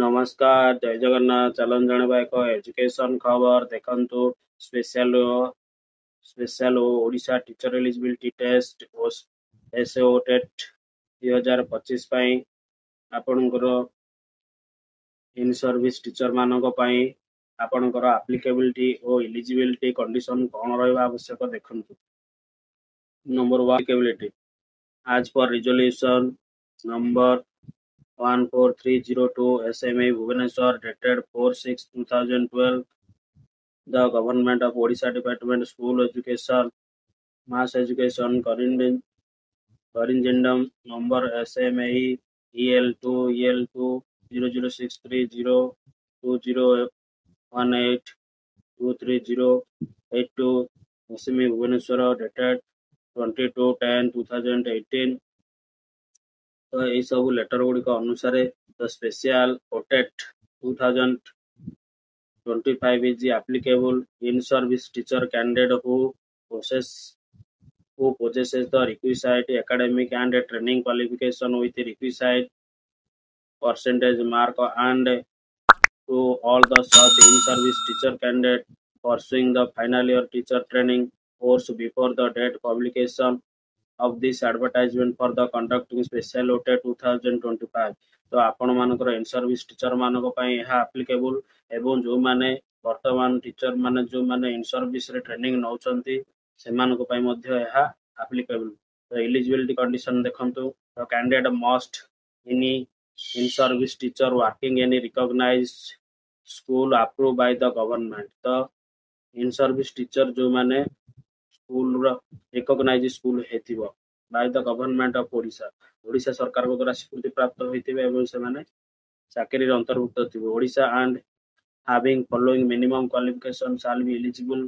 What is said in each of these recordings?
नमस्कार जय जगन्नाथ चलन जनवा एक एजुकेशन खबर देखंतु special Odisha teacher eligibility test एसओ टेट 2025 ପାଇଁ ଆପଣଙ୍କର इन सर्विस टीचर मानक ପାଇଁ ଆପଣଙ୍କର ଆପ୍ଲିକେबिଲିଟି ଓ ଏଲିଜିବିଲିଟି कंडीशन कोन रहबा आवश्यक देखंतु। Number 1 applicability as per resolution number 14302 SMA Bhubaneswar dated 4/6/2012, the Government of Odisha Department School Education Mass Education Corrigendum number SMA EL2 006302018 23082 SMA Bhubaneswar dated 22/10/2018। तो यही सब लेटर गुड़िक अनुसार the special ओटेट 2025 is applicable in service teacher candidate who possesses the requisite academic and training qualification with requisite percentage mark and to all the such in service teacher candidate pursuing the final year teacher training course before the date publication of this advertisement for the conducting special OT 2025। तो आपण मानकर इन service teacher मानक पई यह applicable एवं जो माने वर्तमान टीचर माने जो माने इन सर्विस रे ट्रेनिंग नउचंती से मानक पई मध्ये यह एप्लीकेबल। तो एलिजिबिलिटी कंडीशन देखंतु the candidate must in service teacher working in recognised school approve by the government. तो इन सर्विस टीचर जो माने स्कूल रिकॉग्नाइज्ड स्कूल हेतिबो by the government of Odisha Odisha सरकार को द्वारा स्वीकृति प्राप्त होइतिबे एवं से माने चाकरी रे अंतर्भुक्त थिबो Odisha and having following minimum qualification shall be eligible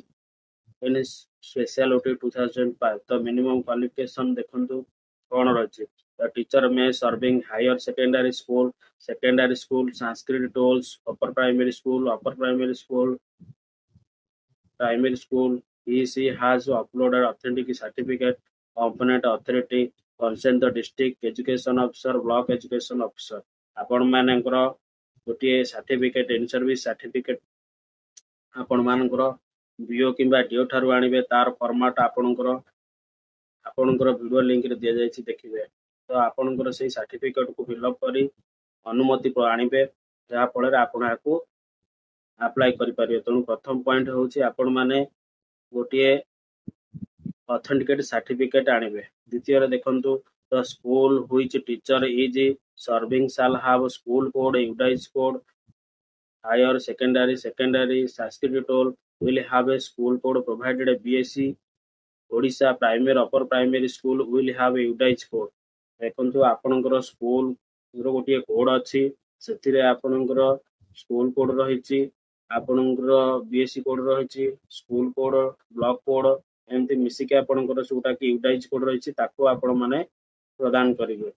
in special OT 2005। तो मिनिमम क्वालिफिकेशन देखंतु कोन रहछि the teacher may serving higher secondary school Sanskrit tols upper primary school he has uploaded authentic certificate component authority consent the district education officer block education officer। आपण मानकर गोटे certificate in service certificate आपण मानकर BO किंबा do ठारू आनिबे तार format आपणकर video link रे दिया जायछि देखिबे। तो आपणकर से सर्टिफिकेट को फिल अप करी अनुमति आनिबे जा फल रे आपण याकू अप्लाई करि परियो। तनु प्रथम पॉइंट होछि आपण माने गोटे ऑथेंटिकेट सर्टिफिकेट आनिबे। द्वितीय रे देखंतु the school which teacher is serving shall have school code UDISE code higher secondary Sanskrit tol will have a school code provided BSC Odisha primary upper primary school will have a UDISE code. देखंतु आपनकर school रो गोटे code अछि सेतिरे आपनकर school code रहिछि आपनकर BSC code रहिछि school code block code एमती मिसिके आपनकर जोटा कि यूडाइज कोड रहिछि ताको आपण माने प्रदान करिवे।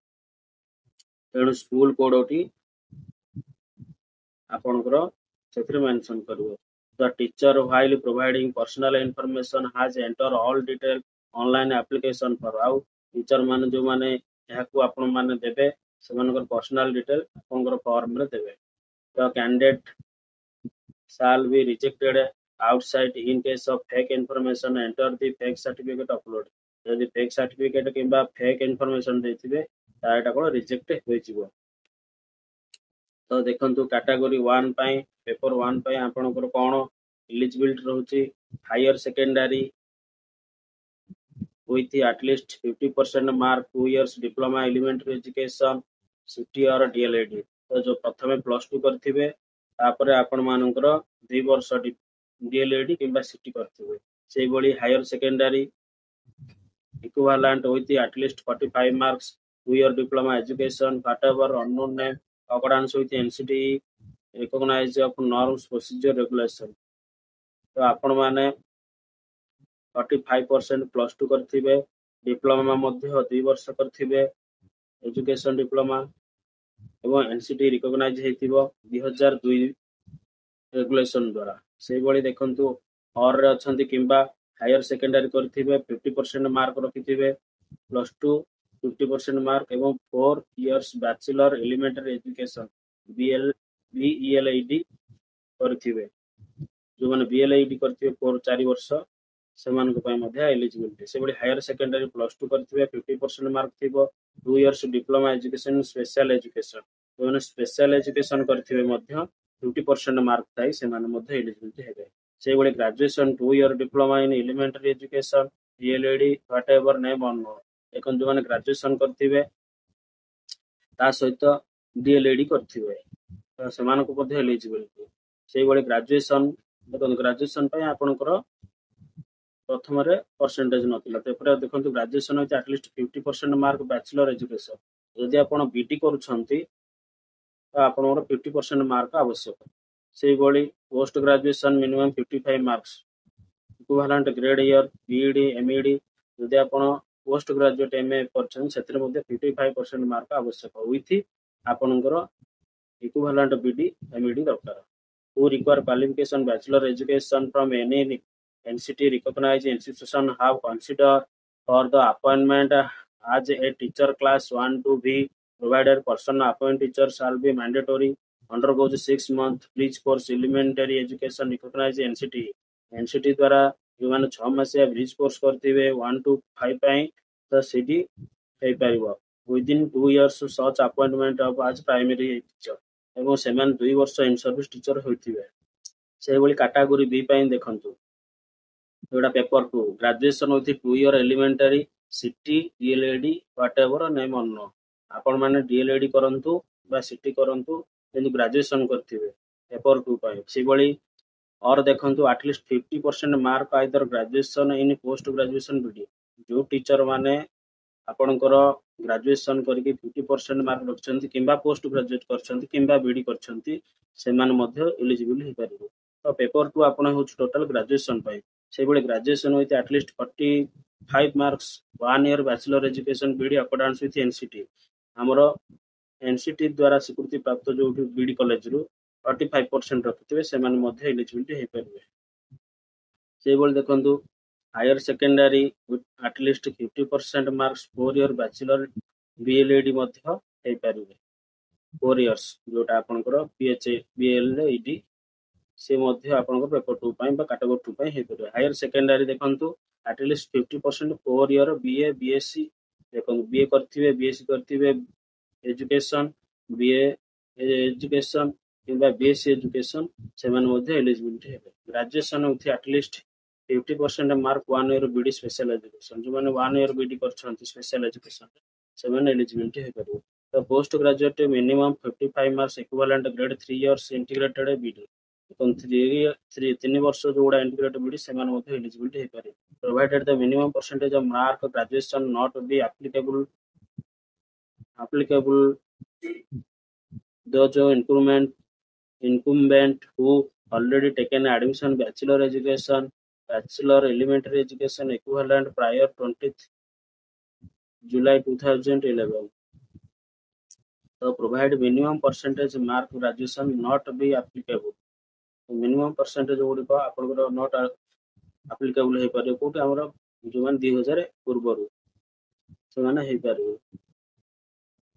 तेणु स्कूल कोड ओटी आपनकर सेतिरे मेंशन करिवे। The teacher while providing personal information has enter all detail online application for आउ टीचर माने जो माने याकू आपण माने देबे सेमानकर पर्सनल डिटेल आपनकर फॉर्म रे देबे। The candidate shall be rejected outside in case of fake information enter the fake certificate upload। यदि fake certificate किंबा fake information देथिबे ता एटा को रिजेक्ट होई जिवो। तो देखंतु कैटेगरी 1 पई पेपर 1 पई आपनकर कोन एलिजिबिलिटी रहउची higher secondary with at least 50% mark 2 years diploma elementary education CT or DLED। तो जो प्रथमे प्लस 2 करथिबे तापरे आपण मानकर 2 वर्ष डीएलएडी किंबा सीटी करथिबे सेही बळी higher secondary equivalent with at least 45 marks 2 year diploma education whatever unknown name accordance with NCT recognized of norms procedure regulation। तो आपण माने 45% प्लस 2 करथिबे डिप्लोमा मध्ये 2 वर्ष करथिबे एजुकेशन डिप्लोमा एवं एनसीटी रिकॉग्नाइज हेतिबो 2002 रेगुलेशन द्वारा से बळी देखंतु और रे अछंती किंबा हायर सेकेंडरी करथिबे 50% मार्क रखिथिबे प्लस 2 50% मार्क एवं 4 years bachelor elementary education BELED କରିଥିବେ ଯୋଉମାନେ BLED କରିଥିବେ 4 ବର୍ଷ ସେମାନଙ୍କ ପାଇଁ ମଧ୍ୟ ଏଲିଜିବିଲିଟି। ସେଭଳି ହାୟର ସେକେଣ୍ଡାରୀ +2 କରିଥିବେ 50% ମାର୍କ ଥିବ। 2 years diploma education special education ଯୋଉମାନେ ସ୍ପେଶାଲ ଏଜୁକେସନ କରିଥିବେ ମଧ୍ୟ 50% ମାର୍କ ଥାଇ ସେମାନେ ମଧ୍ୟ ଏଲିଜିବିଲିଟି ହେବେ। ସେଇଭଳି graduation 2 year diploma in elementary education DLED what ever name on ଦେଖନ୍ତୁ ଯୋଉମାନେ ଗ୍ରାଜୁଏସନ କରିଥିବେ ତା ସହିତ DLED କରିଥିବେ ସେମାନଙ୍କୁ ମଧ୍ୟ ଏଲିଜିବିଲିଟି। ସେଇଭଳି ଗ୍ରାଜୁଏସନ ଦେଖନ୍ତୁ ଗ୍ରାଜୁଏସନ ପାଇଁ ଆପଣଙ୍କର ପ୍ରଥମରେ ପରସେଣ୍ଟେଜ ନଥିଲା ତାପରେ ଦେଖନ୍ତୁ ଗ୍ରାଜୁଏସନ ହେଉଛି ଆଟଲିଷ୍ଟ 50% ମାର୍କ ବ୍ୟାଚଲର ଏଜୁକେସନ। ଯଦି ଆପଣ BD କରୁଛନ୍ତି ତ ଆପଣଙ୍କର 50% ମାର୍କ ଆବଶ୍ୟକ। ସେଇଭଳି post graduation minimum 55 marks equivalent grade year BED MED ଯଦି ଆପଣ ପୋଷ୍ଟ ଗ୍ରାଜୁଏଟ MA କରିଛନ୍ତି ସେଥିରେ ମଧ୍ୟ 55% ମାର୍କ ଆବଶ୍ୟକ ୱିଥ ଆପଣଙ୍କର ଇକ୍ୱାଲେଣ୍ଟ BD MED ଦରକାର। who require qualification bachelor education from any NCT recognized institution have considered for the appointment as a teacher class 1 to be provided person appointed teacher shall be mandatory undergoes 6 month bridge course elementary education recognized NCT द्वारा ଯୋଉମାନେ 6 ମାସିଆ bridge course କରିଥିବେ 1 to 5 ପାଇଁ ତ ସେଠି ହେଇପାରିବ within 2 years such appointment of as primary teacher ଏବଂ ସେମାନେ 2 ବର୍ଷ ଇନ୍ ସର୍ଭିସ ଟିଚର ହୋଇଥିବେ। ସେଇଭଳି କାଟାଗୋରୀ B ପାଇଁ ଦେଖନ୍ତୁ ଯୋଉଟା paper 2 graduation with 2 year elementary CT DLED what ever name on ଆପଣମାନେ DLED କରନ୍ତୁ ବା CT କରନ୍ତୁ କିନ୍ତୁ ଗ୍ରାଜୁଏସନ କରିଥିବେ ପେପର 2 ପାଇଁ। ସେଇଭଳି और देखंतु at least 50% mark either graduation in post graduation BD जो टीचर माने आपणकर ग्रेजुएशन करके 50% मार्क रखछंती किंबा पोस्ट ग्रेजुएट करछंती किंबा BD करछंती सेमान मध्य एलिजिबल हे परिबो। तो पेपर 2 आपण हो टोटल ग्रेजुएशन पाई सेबळे graduation with at least 45 marks 1 year bachelor education BD according with NCT हमरो NCT द्वारा स्वीकृति प्राप्त जो BD कॉलेज रु 45% रखिथिबे सेमान मध्य एलिजिबिलिटी हे परिबे। सेबळे देखंतु higher secondary with at least 50% marks 4 year bachelor BLED मध्य हे परिबे 4 इयर्स जोटा आपनकर BLED से मध्य आपनकर पेपर 2 पाई बा कैटेगरी 2 पाई हे परिबे। हायर सेकेंडरी देखंतु एटलिस्ट 50% 4 ईयर BA BSc देखंतु BA करथिबे BSc करथिबे एजुकेशन BA एजुकेशन किंबा BSc एजुकेशन सेमान मध्य एलिजिबिलिटी हेबे। Graduation with at least 50% mark 1 year BD special education जो माने 1 ईयर BD करछंती स्पेशल एजुकेशन सेमान एलिजिबिलिटी हे परिबो। तो post graduate minimum 55 marks equivalent grade 3 years integrated BD 3 वर्ष जोड़ा इंटीग्रेटेड BD सेमान मध्य एलिजिबिलिटी हे परिबो provided the minimum percentage of mark graduation not be applicable those incumbent who already taken admission bachelor education bachelor elementary education equivalent prior 20th July 2011 so provide minimum percentage mark graduation not be applicable minimum percentage गुडी को आपनकर not applicable हे पारे कोठी हमरा जो मान 2000 पूर्वरु से माने हे पारे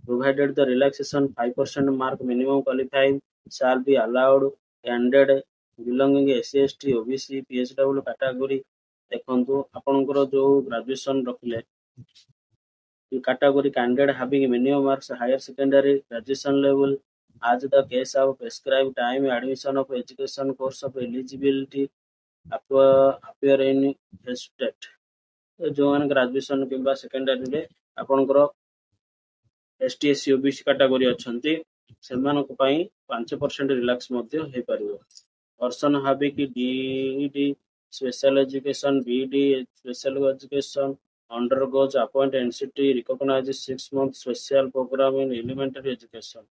provided the relaxation 5% mark minimum qualifying shall be allowed candidate belonging SC ST OBC PSW category देखंतु आपनकर जो ग्रेजुएशन रखले category candidate having minimum marks higher secondary graduation level as the case of prescribed time admission of education course of eligibility appear in state जो मान graduation किंबा secondary रे आपनकर ST SC OBC category अछंती सेमानक पई 5% relax मध्य हे परिबो। Person हाबी कि DD special education BD special education undergoes appoint NCT recognizes 6 month special program in elementary education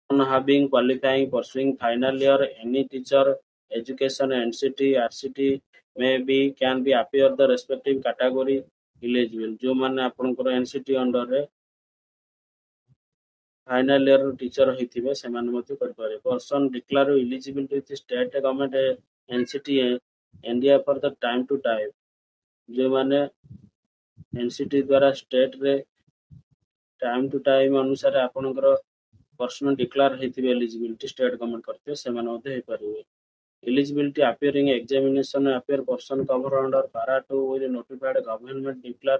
on having qualifying pursuing final year any teacher education NCT RCT may be can be appear the respective category eligible जो माने आपनकर NCT under रे final year teacher होइथिबे सेमान मते कर पारे। Person declare eligibility with state government NCT India for the time to time जो माने NCT द्वारा स्टेट रे टाइम टू टाइम अनुसार आपनकर पर्सन डिक्लेयर होइथिबे एलिजिबिलिटी स्टेट गवर्नमेंट करथिबे सेमाने मध्ये होई परिबे eligibility appearing examination appear person cover under para 2 with notified government declare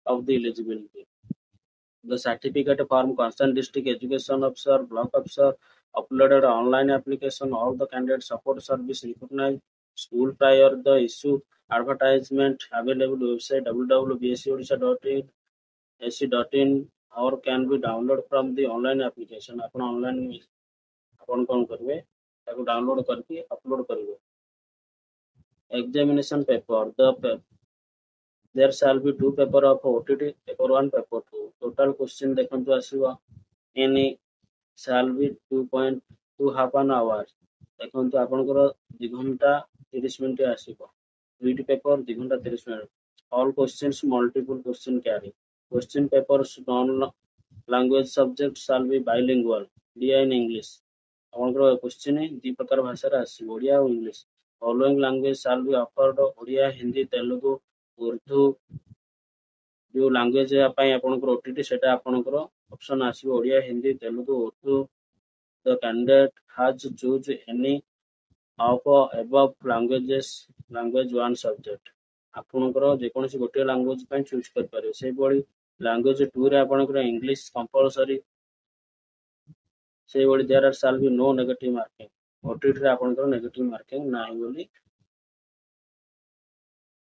of the eligibility. The certificate form concerned district education officer, block officer uploaded online application. All the candidate support service recognized school prior the issue advertisement available website www.bscodisha.in ac.in or can be downloaded from the online application. ଆପଣ online ଆପଣ କଣ କରିବେ ତାକୁ download କରିକି upload କରିବେ examination paper there shall be two paper of OTT paper 1 paper 2 total question ଦେଖନ୍ତୁ ଆସିବ in shall be 2.2 half an hour ଦେଖନ୍ତୁ ଆପଣଙ୍କର 2 ଘଣ୍ଟା 30 ମିନିଟ୍ ଆସିବ ଦୁଇଟି ପେପର 2 ଘଣ୍ଟା 30 minute all questions multiple question carry question papers non language subject shall be bilingual DI in English ଆପଣଙ୍କର question ଦି ପ୍ରକାର ଭାଷାରେ ଆସିବ ଓଡ଼ିଆ ଆଉ ଇଂଲିଶ ଫଲୋଇଂ ଲାଙ୍ଗୁଏଜ ସାଲ୍ ବି ଅଫର୍ଡ ଓଡ଼ିଆ ହିନ୍ଦୀ ତେଲୁଗୁ ଉର୍ଦ୍ଦୁ ଯେଉଁ ଲାଙ୍ଗୁଏଜ ପାଇଁ ଆପଣଙ୍କର ଓଟିଟି ସେଟା ଆପଣଙ୍କର ଅପସନ୍ ଆସିବ ଓଡ଼ିଆ ହିନ୍ଦୀ ତେଲୁଗୁ ଉର୍ଦ୍ଦୁ ଦ candidate has choose any of above language one subject ଆପଣଙ୍କର ଯେକୌଣସି ଗୋଟିଏ ଲାଙ୍ଗୁଏଜ ପାଇଁ ଚୁଜ୍ କରିପାରିବେ ସେଇଭଳି ଲାଙ୍ଗୁଏଜ 2ରେ ଆପଣଙ୍କର ଇଂଲିଶ କମ୍ପଲସରି ସେଇଭଳି there shall be no negative marking OTT ରେ ଆପଣଙ୍କର ନେଗେଟିଭ ମାର୍କିଂ ନାହିଁ ବୋଲି